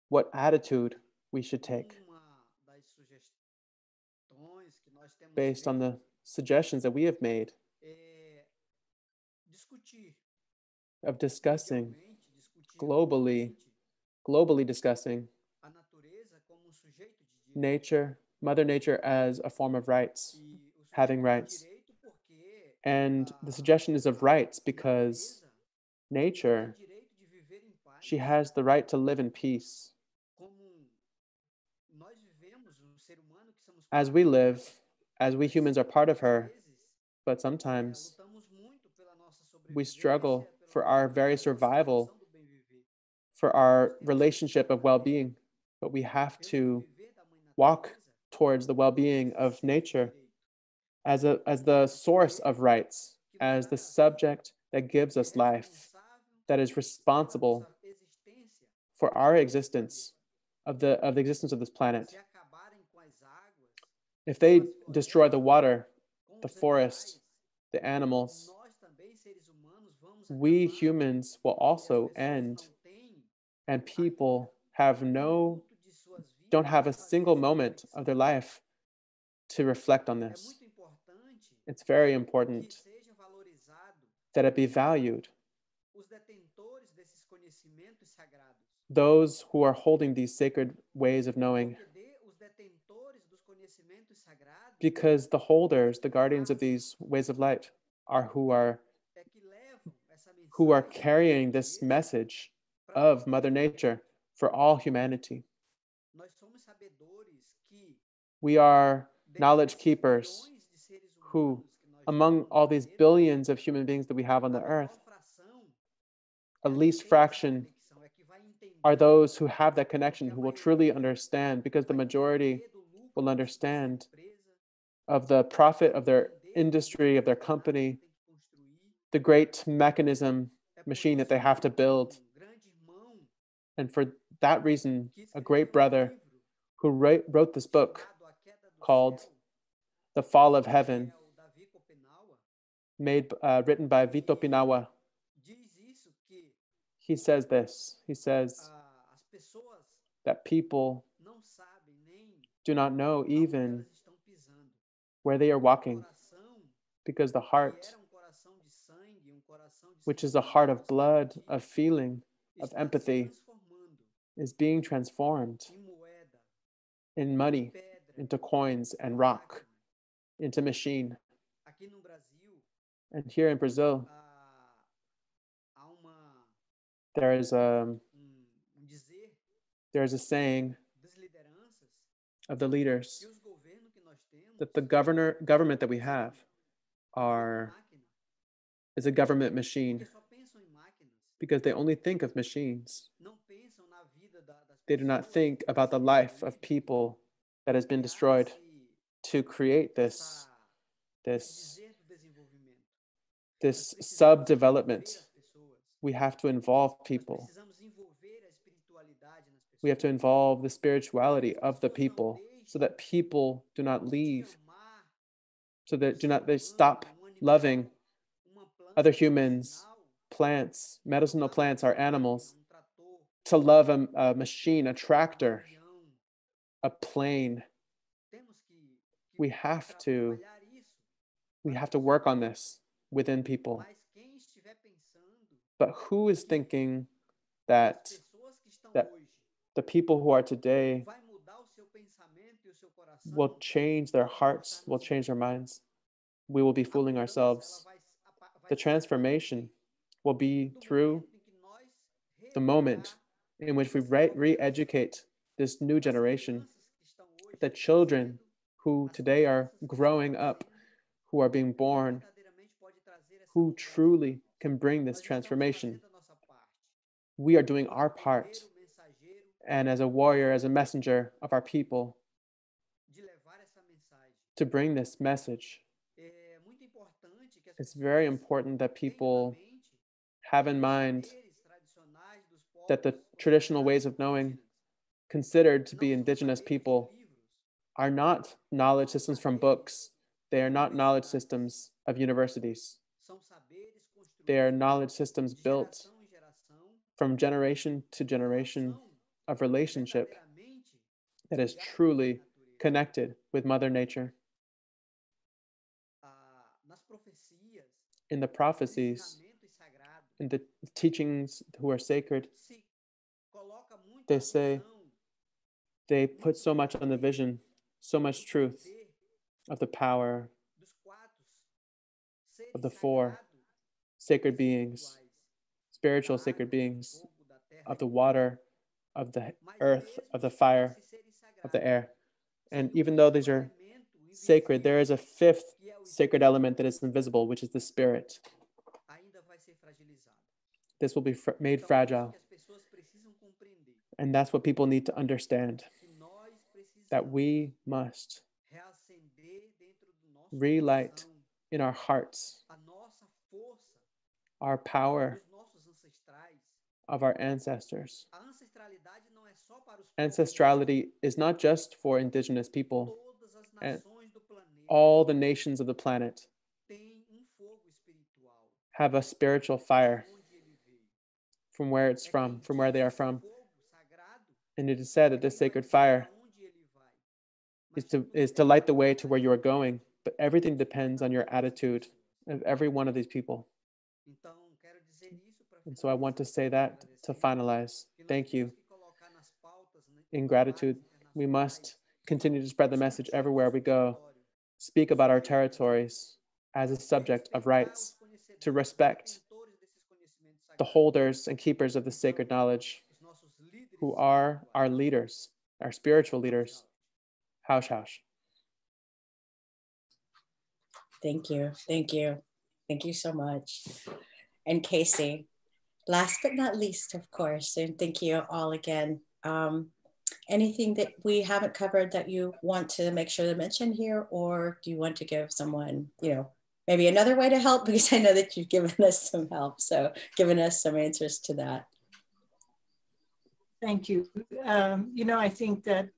what attitude we should take, based on the suggestions that we have made of discussing globally discussing nature, Mother Nature as a form of rights, having rights. And the suggestion is of rights because nature, she has the right to live in peace. As we live, as we humans are part of her, but sometimes we struggle for our very survival, for our relationship of well-being, but we have to walk towards the well-being of nature as the source of rights, as the subject that gives us life, that is responsible for our existence, of the existence of this planet. If they destroy the water, the forest, the animals, we humans will also end, and people don't have a single moment of their life to reflect on this. It's very important that it be valued. Those who are holding these sacred ways of knowing, because the holders, the guardians of these ways of light, are who are carrying this message of Mother Nature for all humanity. We are knowledge keepers who, among all these billions of human beings that we have on the earth, a least fraction are those who have that connection, who will truly understand, because the majority will understand of the profit of their industry, of their company, the great machine that they have to build. And for that reason, a great brother who wrote this book called The Fall of Heaven, written by Vito Pinawa, he says this. He says that people do not know even where they are walking, because the heart, which is a heart of blood, of feeling, of empathy, is being transformed in money, into coins and rock, into machine. And here in Brazil, there is a saying of the leaders that the government that we have is a government machine, because they only think of machines. They do not think about the life of people that has been destroyed to create this subdevelopment. We have to involve people. We have to involve the spirituality of the people, so that people do not leave, so that they stop loving other humans, plants, medicinal plants, our animals, to love a machine, a tractor, a plane. We have to work on this within people. But who is thinking that the people who are today will change their hearts, will change their minds? We will be fooling ourselves. The transformation will be through the moment in which we re-educate this new generation, the children who today are growing up, who are being born, who truly can bring this transformation. We are doing our part, and as a warrior, as a messenger of our people, to bring this message. It's very important that people have in mind that the traditional ways of knowing, considered to be indigenous people, are not knowledge systems from books. They are not knowledge systems of universities. They are knowledge systems built from generation to generation of relationship that is truly connected with Mother Nature. In the prophecies, in the teachings who are sacred, they say They put so much on the vision, so much truth of the power of the four sacred beings, spiritual sacred beings, of the water, of the earth, of the fire, of the air. And even though these are sacred, there is a fifth sacred element that is invisible, which is the spirit. This will be made fragile. And that's what people need to understand, that we must relight in our hearts our power of our ancestors. Ancestrality is not just for indigenous people, and all the nations of the planet have a spiritual fire from where it's from where they are from. And it is said that this sacred fire is to light the way to where you are going, but everything depends on your attitude of every one of these people. And so I want to say that to finalize. Thank you. In gratitude, we must continue to spread the message everywhere we go, speak about our territories as a subject of rights, to respect the holders and keepers of the sacred knowledge, who are our leaders, our spiritual leaders. Hausch, Hausch. Thank you. Thank you. Thank you so much. And Casey, last but not least, of course, and thank you all again. Anything that we haven't covered that you want to make sure to mention here, or do you want to give someone, maybe another way to help? Because I know that you've given us some help, so giving us some answers to that. Thank you. I think that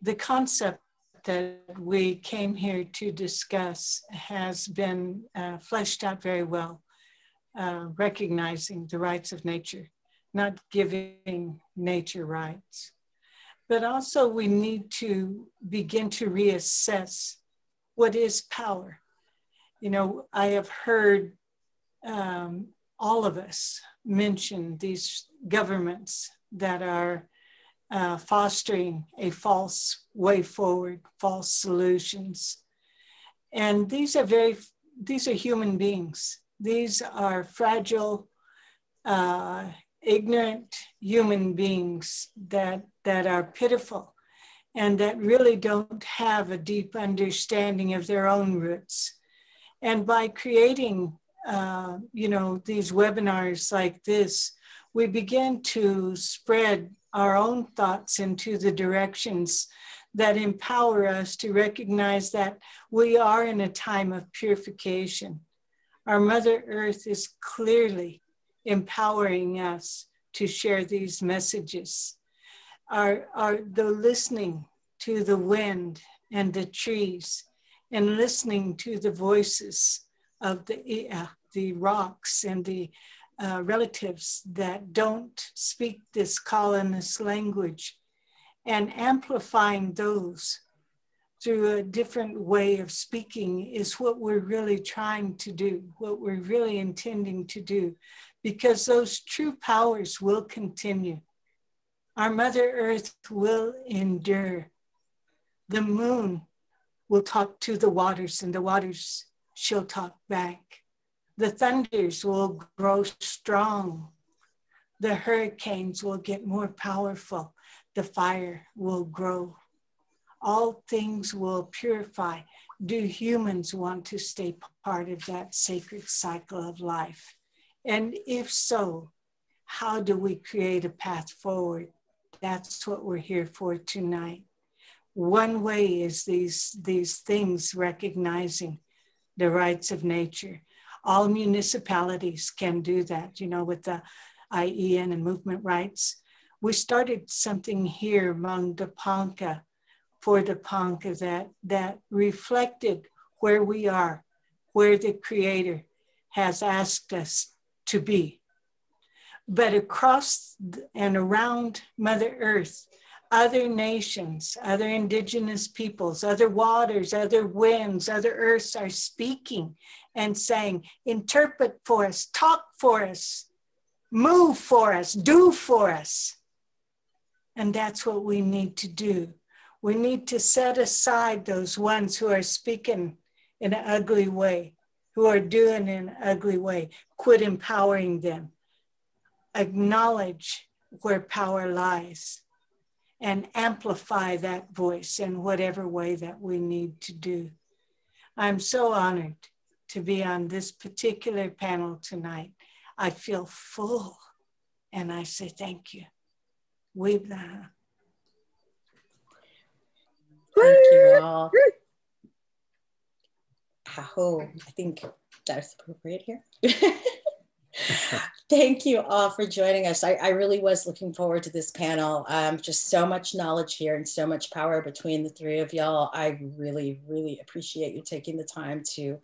the concept that we came here to discuss has been fleshed out very well, recognizing the rights of nature, not giving nature rights. But also we need to begin to reassess what is power. I have heard all of us mention these governments that are fostering a false way forward, false solutions. And these are human beings. These are fragile, ignorant human beings that are pitiful and that really don't have a deep understanding of their own roots. And by creating, these webinars like this, we begin to spread our own thoughts into the directions that empower us to recognize that we are in a time of purification. Our Mother Earth is clearly empowering us to share these messages. The listening to the wind and the trees, and listening to the voices of the rocks and the relatives that don't speak this colonist language, and amplifying those through a different way of speaking is what we're really trying to do, what we're really intending to do, because those true powers will continue. Our Mother Earth will endure. The moon will talk to the waters, and the waters shall talk back. The thunders will grow strong. The hurricanes will get more powerful. The fire will grow. All things will purify. Do humans want to stay part of that sacred cycle of life? And if so, how do we create a path forward? That's what we're here for tonight. One way is these things recognizing the rights of nature. All municipalities can do that, with the IEN and movement rights. We started something here among the Ponca, for the Ponca, that reflected where we are, where the Creator has asked us to be. But across and around Mother Earth, other nations, other indigenous peoples, other waters, other winds, other earths are speaking and saying, interpret for us, talk for us, move for us, do for us. And that's what we need to do. We need to set aside those ones who are speaking in an ugly way, who are doing in an ugly way. Quit empowering them. Acknowledge where power lies and amplify that voice in whatever way that we need to do. I'm so honored to be on this particular panel tonight. I feel full, and I say thank you. Wibla. Thank you all. Oh, I think that's appropriate here. Thank you all for joining us. I really was looking forward to this panel. Just so much knowledge here and so much power between the three of y'all. I really, really appreciate you taking the time to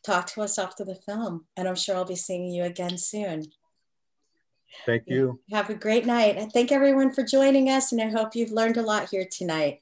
talk to us after the film. And I'm sure I'll be seeing you again soon. Thank you. Have a great night. I thank everyone for joining us, and I hope you've learned a lot here tonight.